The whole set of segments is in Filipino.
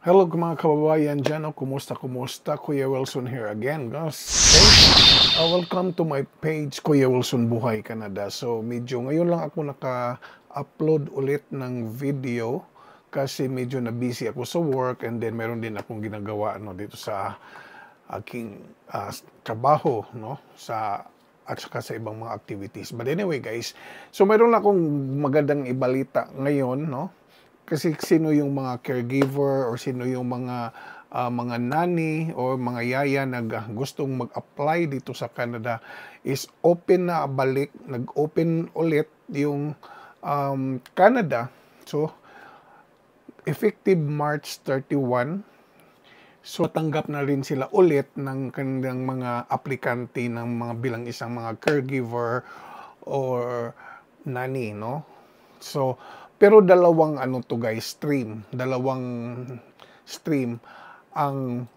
Hello mga kababayan dyan, kumusta? Kuya Wilson here again, guys. Okay. Welcome to my page, Kuya Wilson Buhay Canada. So medyo ngayon lang ako naka-upload ulit ng video kasi medyo na-busy ako sa work and then meron din akong ginagawa dito sa aking trabaho, at saka sa ibang mga activities. But anyway guys, so meron lang akong magandang ibalita ngayon, kasi sino yung mga caregiver or sino yung mga nanny or mga yaya na gustong mag-apply dito sa Canada is open na balik, nag-open ulit yung Canada. So, effective March 31, so tanggap na rin sila ulit ng kanilang mga aplikante ng mga bilang isang mga caregiver or nanny, So, pero dalawang dalawang stream ang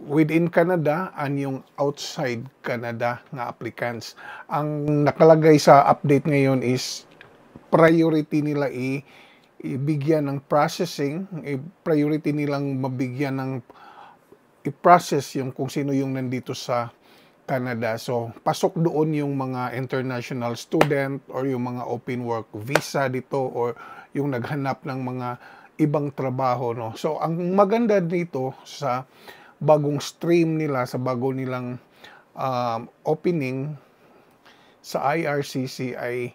within Canada and yung outside Canada nga applicants. Ang nakalagay sa update ngayon is priority nila ibigyan ng processing, priority nilang mabigyan ng i-process yung kung sino yung nandito sa Canada. So, pasok doon yung mga international student or yung mga open work visa dito or yung naghanap ng mga ibang trabaho, So, ang maganda dito sa bagong stream nila, sa bago nilang opening sa IRCC ay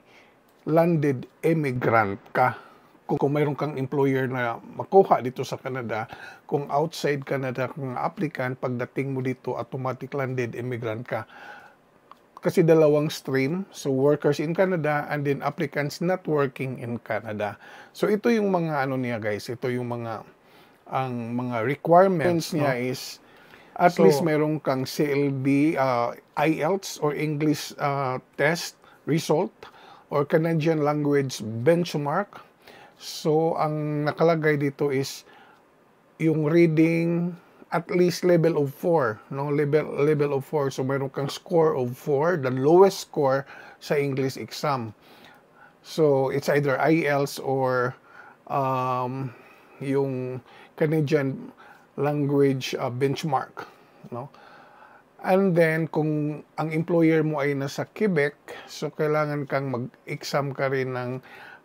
landed immigrant ka. Kung mayroon kang employer na makuha dito sa Canada, kung outside Canada kang applicant, pagdating mo dito, automatic landed immigrant ka. Kasi dalawang stream, so workers in Canada and then applicants not working in Canada. So ito yung mga niya guys, ito yung mga requirements niya is at least mayroon kang CLB, IELTS or English test result or Canadian language benchmark. So, ang nakalagay dito is yung reading at least level of 4, level of 4. So, mayroon kang score of 4, the lowest score sa English exam. So, it's either IELTS or yung Canadian language benchmark, And then, kung ang employer mo ay nasa Quebec, so kailangan kang mag-exam ka rin ng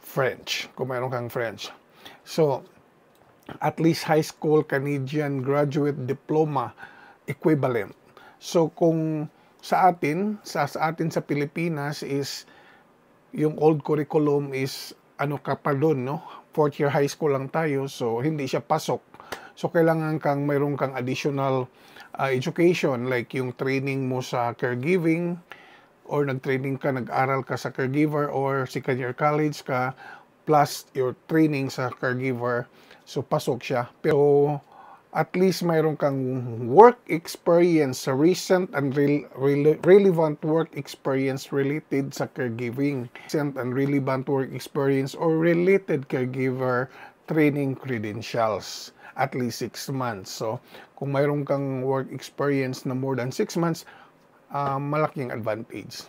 French, kung mayroon kang French. So, at least high school Canadian graduate diploma equivalent. So, kung sa atin sa Pilipinas is yung old curriculum is ka pa doon, 4th year high school lang tayo, so hindi siya pasok. So, kailangan kang mayroon kang additional education like yung training mo sa caregiving, or nag-training ka, nag-aral ka sa caregiver or second year college ka, plus your training sa caregiver, so pasok siya. Pero at least mayroon kang work experience, recent and relevant work experience related sa caregiving, recent and relevant work experience or related caregiver training credentials, at least 6 months. So, kung mayroon kang work experience na more than 6 months, malaking advantage.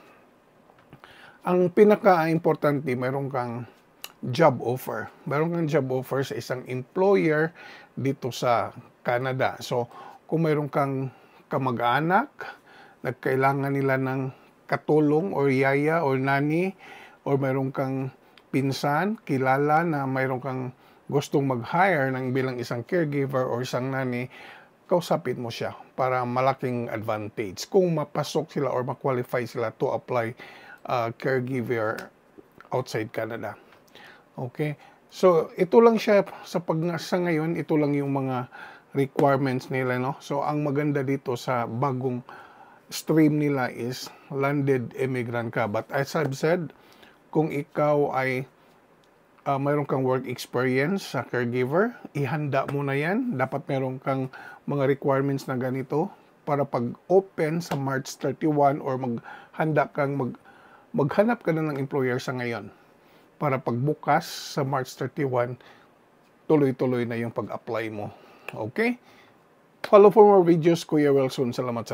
Ang pinaka-importante, mayroon kang job offer. Mayroon kang job offer sa isang employer dito sa Canada. So, kung mayroon kang kamag-anak, nagkailangan nila ng katulong or yaya or nanny, or mayroon kang pinsan, kilala na mayroon kang gustong mag-hire ng bilang isang caregiver or isang nanny, kausapin mo siya para malaking advantage kung mapasok sila or ma-qualify sila to apply caregiver outside Canada. Okay? So, ito lang siya sa ngayon, ito lang yung mga requirements nila, So, ang maganda dito sa bagong stream nila is landed immigrant ka. But as I've said, kung ikaw ay mayroon kang work experience sa caregiver, ihanda mo na yan. Dapat mayroon kang mga requirements na ganito para pag-open sa March 31 or maghanap ka na ng employer sa ngayon. Para pagbukas sa March 31, tuloy-tuloy na yung pag-apply mo. Okay? Follow for more videos, Kuya Wilson. Salamat.